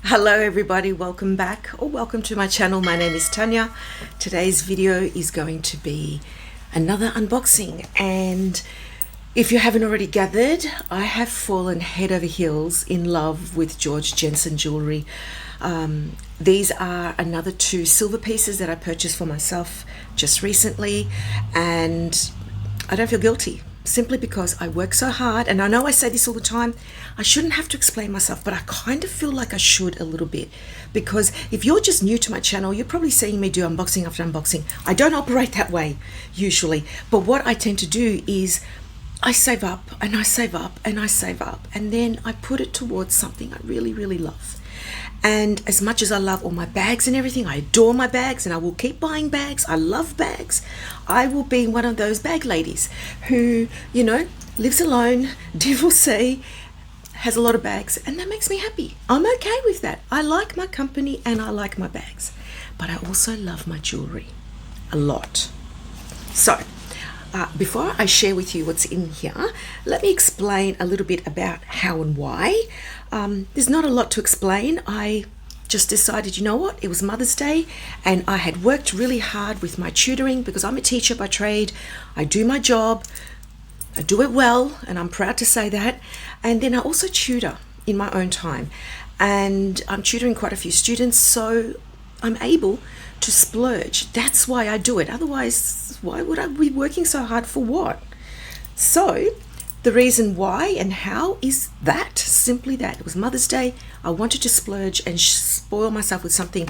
Hello everybody, welcome back or welcome to my channel. My name is Tanya. Today's video is going to be another unboxing, and if you haven't already gathered, I have fallen head over heels in love with Georg Jensen Jewellery. These are another two silver pieces that I purchased for myself just recently, and I don't feel guilty. Simply because I work so hard, and I know I say this all the time, I shouldn't have to explain myself, but I kind of feel like I should a little bit, because if you're just new to my channel, you're probably seeing me do unboxing after unboxing. I don't operate that way usually, but what I tend to do is I save up and I save up and I save up, and then I put it towards something I really, really love. And as much as I love all my bags and everything, I adore my bags and I will keep buying bags. I love bags. I will be one of those bag ladies who, you know, lives alone, divorcee, has a lot of bags, and that makes me happy. I'm okay with that. I like my company and I like my bags, but I also love my jewelry a lot. So before I share with you what's in here, let me explain a little bit about how and why. There's not a lot to explain. I just decided, you know what, it was Mother's Day and I had worked really hard with my tutoring because I'm a teacher by trade. I do my job, I do it well, and I'm proud to say that. And then I also tutor in my own time, and I'm tutoring quite a few students, so I'm able to splurge. That's why I do it. Otherwise, why would I be working so hard for what? So the reason why and how is that, simply that. It was Mother's Day. I wanted to splurge and spoil myself with something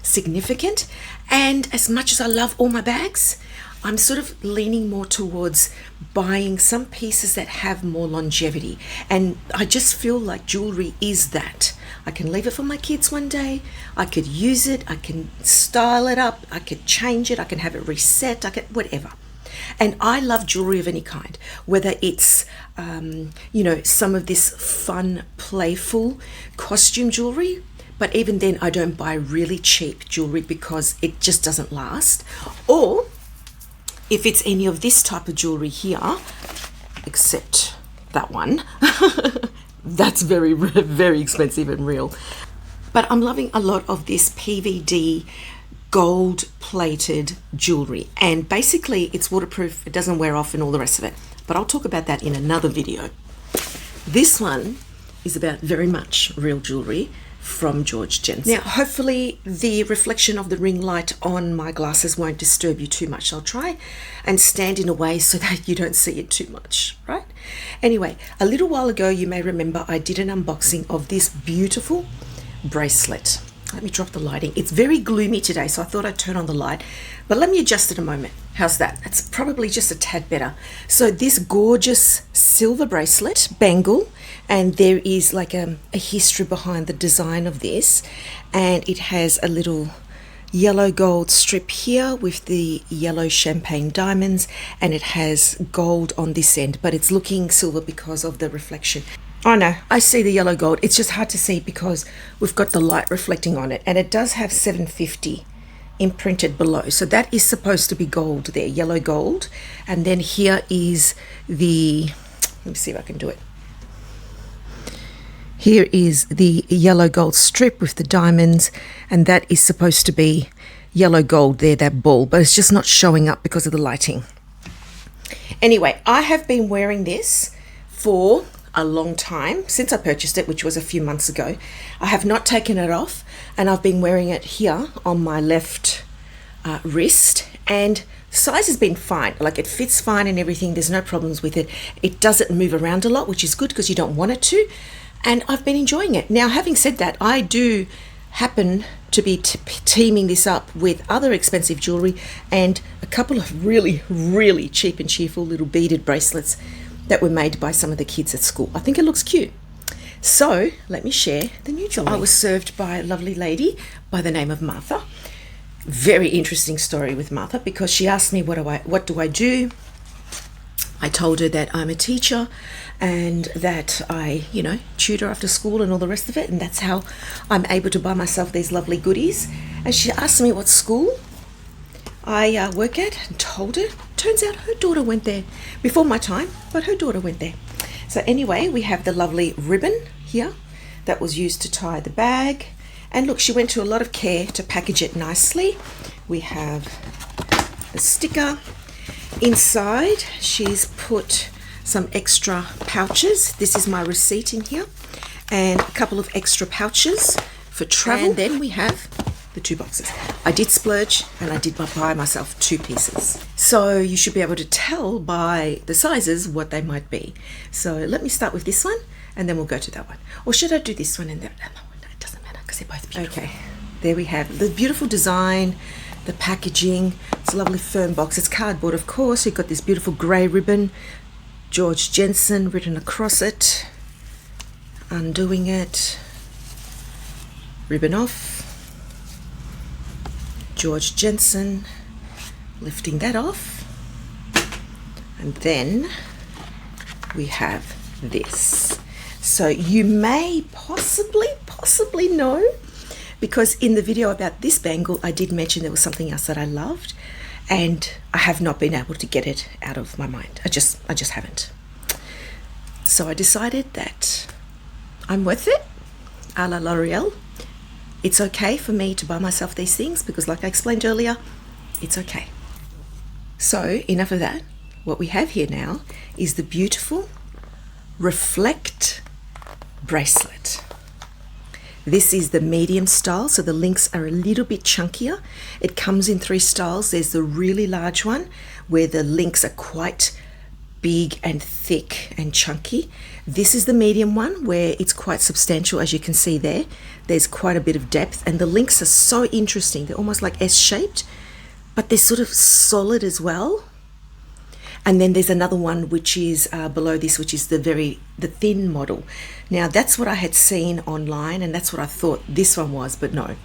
significant. And as much as I love all my bags, I'm sort of leaning more towards buying some pieces that have more longevity. And I just feel like jewelry is that. I can leave it for my kids one day. I could use it. I can style it up. I could change it. I can have it reset. I can, whatever. And I love jewelry of any kind, whether it's, you know, some of this fun, playful costume jewelry. But even then, I don't buy really cheap jewelry because it just doesn't last. Or if it's any of this type of jewelry here, except that one, that's very, very expensive and real. But I'm loving a lot of this PVD gold plated jewelry, and basically it's waterproof, it doesn't wear off and all the rest of it, but I'll talk about that in another video. This one is about very much real jewelry from Georg Jensen. Now hopefully the reflection of the ring light on my glasses won't disturb you too much. I'll try and stand in a way so that you don't see it too much, right? Anyway, a little while ago you may remember I did an unboxing of this beautiful bracelet. Let me drop the lighting. It's very gloomy today, so I thought I'd turn on the light, but let me adjust it a moment. How's that? That's probably just a tad better. So this gorgeous silver bracelet, bangle, and there is like a history behind the design of this, and it has a little yellow gold strip here with the yellow champagne diamonds, and it has gold on this end, but it's looking silver because of the reflection. Oh no, I see the yellow gold. It's just hard to see because we've got the light reflecting on it, and it does have 750 imprinted below. So that is supposed to be gold there, yellow gold. And then here is the, let me see if I can do it. Here is the yellow gold strip with the diamonds, and that is supposed to be yellow gold there, that ball, but it's just not showing up because of the lighting. Anyway, I have been wearing this for a long time, since I purchased it, which was a few months ago. I have not taken it off, and I've been wearing it here on my left wrist, and size has been fine. Like, it fits fine and everything. There's no problems with it. It doesn't move around a lot, which is good because you don't want it to, and I've been enjoying it. Now, having said that, I do happen to be teaming this up with other expensive jewelry and a couple of really, really cheap and cheerful little beaded bracelets that were made by some of the kids at school. I think it looks cute. So let me share the new jewelry. I was served by a lovely lady by the name of Martha. Very interesting story with Martha, because she asked me what do I do. I told her that I'm a teacher and that I, you know, tutor after school and all the rest of it, and that's how I'm able to buy myself these lovely goodies. And she asked me what school I work at, and told her. Turns out her daughter went there before my time, but her daughter went there. So anyway, we have the lovely ribbon here that was used to tie the bag. And look, she went to a lot of care to package it nicely. We have the sticker. Inside, she's put some extra pouches. This is my receipt in here. And a couple of extra pouches for travel. And then we have the 2 boxes. I did splurge and I did buy myself 2 pieces. So you should be able to tell by the sizes what they might be. So let me start with this one and then we'll go to that one. Or should I do this one and that one? No, it doesn't matter because they're both beautiful. Okay, there we have the beautiful design, the packaging. It's a lovely firm box. It's cardboard, of course. You've got this beautiful grey ribbon, Georg Jensen written across it. Undoing it, ribbon off, Georg Jensen, lifting that off, and then we have this. So you may possibly know, because in the video about this bangle I did mention there was something else that I loved and I have not been able to get it out of my mind. I just haven't. So I decided that I'm worth it, a la L'Oreal. It's okay for me to buy myself these things because, like I explained earlier, it's okay. So enough of that. What we have here now is the beautiful Reflect bracelet. This is the medium style, so the links are a little bit chunkier. It comes in 3 styles. There's the really large one where the links are quite big and thick and chunky. This is the medium one where it's quite substantial, as you can see there. There's quite a bit of depth and the links are so interesting. They're almost like S-shaped, but they're sort of solid as well. And then there's another one which is below this, which is the thin model. Now that's what I had seen online and that's what I thought this one was, but no.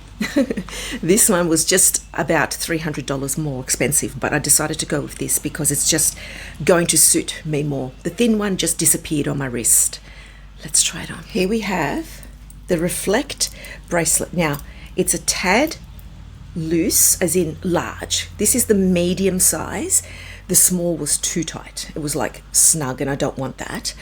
This one was just about $300 more expensive, but I decided to go with this because it's just going to suit me more. The thin one just disappeared on my wrist. Let's try it on. Here we have the Reflect bracelet. Now it's a tad loose, as in large. This is the medium size. The small was too tight. It was like snug and I don't want that.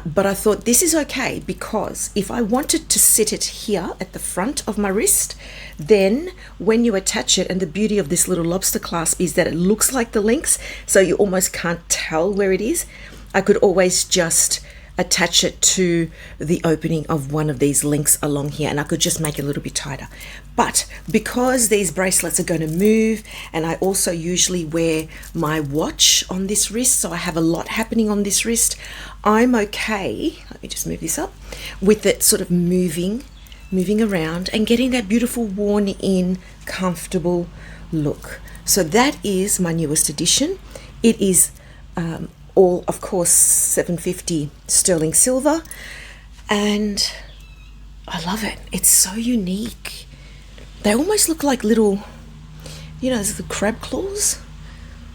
But I thought this is okay because if I wanted to sit it here at the front of my wrist, then when you attach it, and the beauty of this little lobster clasp is that it looks like the links, so you almost can't tell where it is. I could always just attach it to the opening of one of these links along here and I could just make it a little bit tighter. But because these bracelets are going to move, and I also usually wear my watch on this wrist, so I have a lot happening on this wrist, I'm okay, let me just move this up, with it sort of moving around and getting that beautiful worn in comfortable look. So that is my newest addition. It is all, of course, 750 sterling silver, and I love it. It's so unique. They almost look like little, you know, the crab claws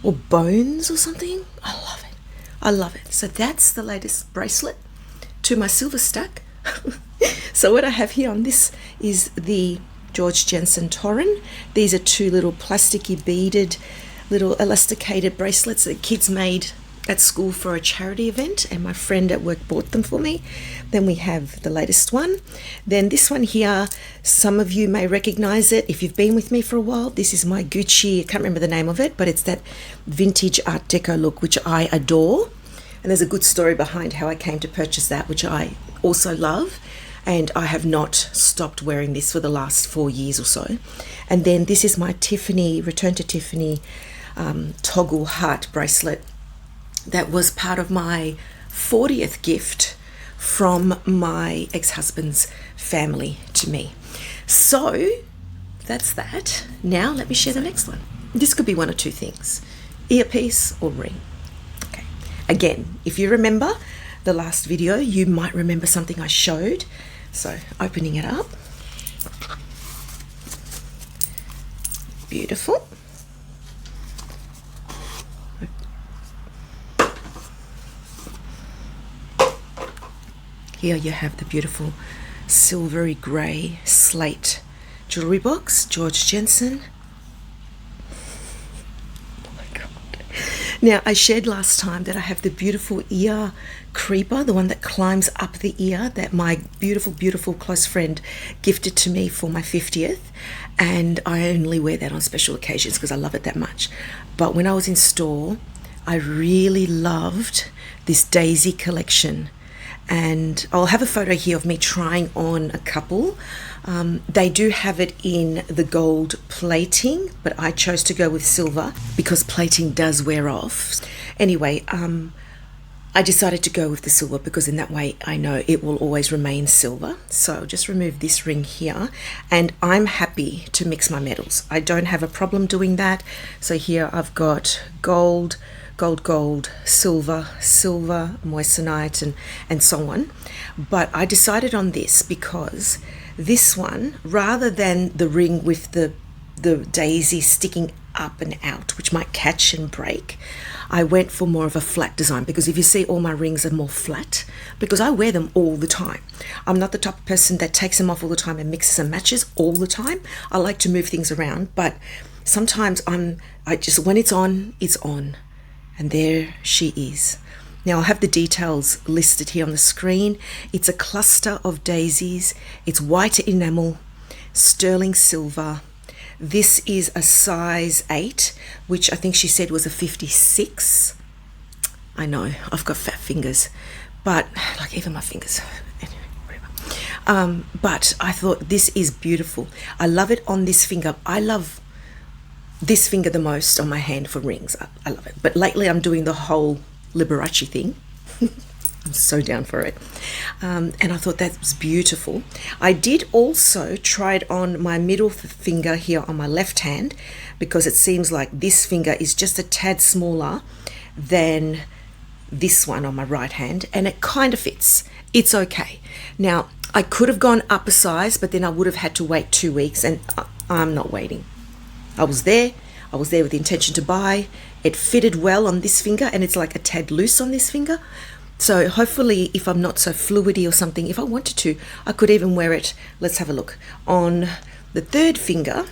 or bones or something. I love it. I love it. So that's the latest bracelet to my silver stack. So what I have here on this is the Georg Jensen Torren. These are 2 little plasticky beaded, little elasticated bracelets that kids made at school for a charity event, and my friend at work bought them for me. Then we have the latest one. Then this one here, some of you may recognize it if you've been with me for a while. This is my Gucci, I can't remember the name of it, but it's that vintage Art Deco look, which I adore. And there's a good story behind how I came to purchase that, which I also love. And I have not stopped wearing this for the last 4 years or so. And then this is my Tiffany, Return to Tiffany toggle heart bracelet. That was part of my 40th gift from my ex-husband's family to me. So that's that. Now let me share the next one. This could be one or 2 things: earpiece or ring. Okay. Again, if you remember the last video, you might remember something I showed. So opening it up. Beautiful. Here you have the beautiful silvery grey slate jewellery box, Georg Jensen. Oh my God. Now, I shared last time that I have the beautiful ear creeper, the one that climbs up the ear, that my beautiful, beautiful close friend gifted to me for my 50th. And I only wear that on special occasions because I love it that much. But when I was in store, I really loved this daisy collection. And I'll have a photo here of me trying on a couple. They do have it in the gold plating, but I chose to go with silver because plating does wear off. Anyway, I decided to go with the silver because in that way I know it will always remain silver. So I'll just remove this ring here, and I'm happy to mix my metals. I don't have a problem doing that. So here I've got gold, gold, silver, moissanite, and so on. But I decided on this because this one, rather than the ring with the daisy sticking up and out, which might catch and break, I went for more of a flat design, because if you see, all my rings are more flat because I wear them all the time. I'm not the type of person that takes them off all the time and mixes and matches all the time. I like to move things around, but sometimes I just, when it's on, it's on. And there she is. Now I'll have the details listed here on the screen. It's a cluster of daisies. It's white enamel, sterling silver. This is a size 8, which I think she said was a 56. I know, I've got fat fingers, but like even my fingers. Anyway, whatever. But I thought this is beautiful. I love it on this finger. I love this finger the most on my hand for rings. I love it. But lately I'm doing the whole Liberace thing. I'm so down for it. And I thought that was beautiful. I did also try it on my middle finger here on my left hand, because it seems like this finger is just a tad smaller than this one on my right hand, and it kind of fits. It's okay. Now, I could have gone up a size, but then I would have had to wait 2 weeks, and I'm not waiting. I was there with the intention to buy. It fitted well on this finger, and it's like a tad loose on this finger. So hopefully, if I'm not so fluidy or something, if I wanted to, I could even wear it, let's have a look, on the third finger,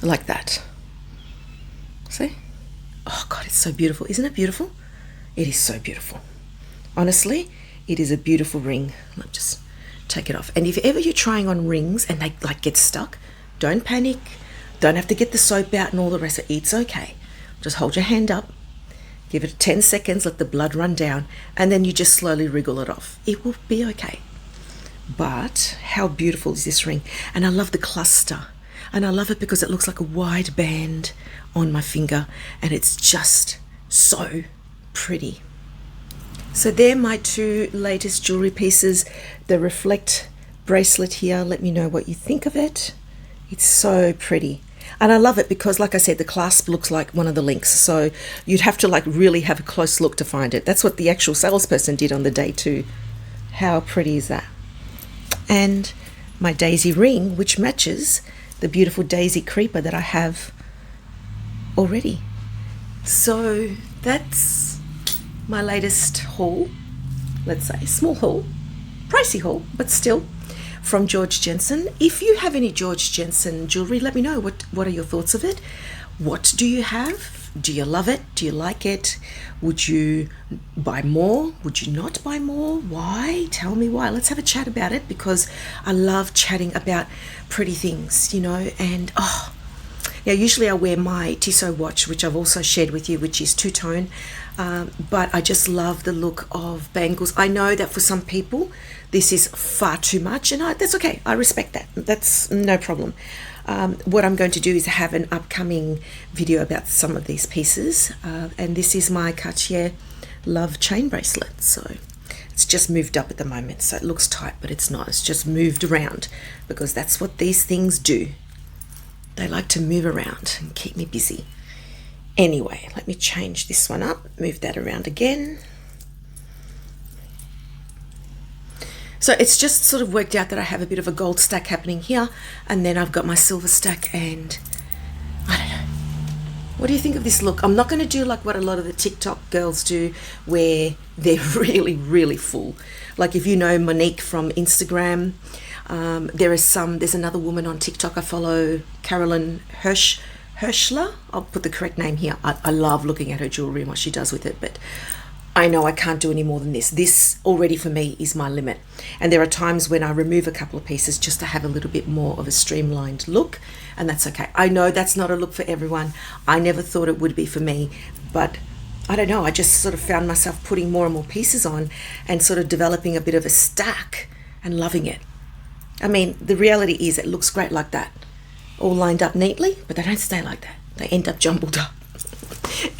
like that. See? Oh God, it's so beautiful. Isn't it beautiful? It is so beautiful. Honestly, it is a beautiful ring. Let me just take it off. And if ever you're trying on rings and they like get stuck, don't panic. Don't have to get the soap out and all the rest of it. It's okay. Just hold your hand up, give it 10 seconds, let the blood run down, and then you just slowly wriggle it off. It will be okay. But how beautiful is this ring? And I love the cluster. And I love it because it looks like a wide band on my finger, and it's just so pretty. So they're my 2 latest jewelry pieces. The Reflect bracelet here. Let me know what you think of it. It's so pretty. And I love it because, like I said, the clasp looks like one of the links. So you'd have to like really have a close look to find it. That's what the actual salesperson did on the day too. How pretty is that? And my daisy ring, which matches the beautiful daisy creeper that I have already. So that's my latest haul. Let's say small haul, pricey haul, but still, from Georg Jensen. If you have any Georg Jensen jewelry, let me know. What are your thoughts of it? What do you have? Do you love it? Do you like it? Would you buy more? Would you not buy more? Why? Tell me why. Let's have a chat about it, because I love chatting about pretty things, you know. And now usually I wear my Tissot watch, which I've also shared with you, which is two-tone. But I just love the look of bangles. I know that for some people this is far too much, and that's okay. I respect that. That's no problem. What I'm going to do is have an upcoming video about some of these pieces, and this is my Cartier Love chain bracelet. So it's just moved up at the moment, so it looks tight, but it's not. It's just moved around, because that's what these things do. They like to move around and keep me busy. Anyway, let me change this one up, move that around again. So it's just sort of worked out that I have a bit of a gold stack happening here, and then I've got my silver stack, and I don't know. What do you think of this look? I'm not going to do like what a lot of the TikTok girls do, where they're really, really full. Like if you know Monique from Instagram, there's another woman on TikTok I follow, Carolyn Hirsch, Hirschler. I'll put the correct name here. I love looking at her jewellery and what she does with it, but I know I can't do any more than this. This already for me is my limit. And there are times when I remove a couple of pieces just to have a little bit more of a streamlined look, and that's okay. I know that's not a look for everyone. I never thought it would be for me, but I don't know. I just sort of found myself putting more and more pieces on and sort of developing a bit of a stack and loving it. I mean, the reality is it looks great like that, all lined up neatly, but they don't stay like that. They end up jumbled up.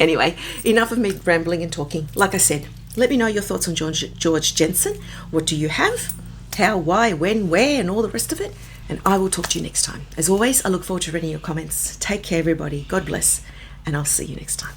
Anyway, enough of me rambling and talking. Like I said, let me know your thoughts on Georg Jensen. What do you have? How, why, when, where, and all the rest of it. And I will talk to you next time. As always, I look forward to reading your comments. Take care, everybody. God bless. And I'll see you next time.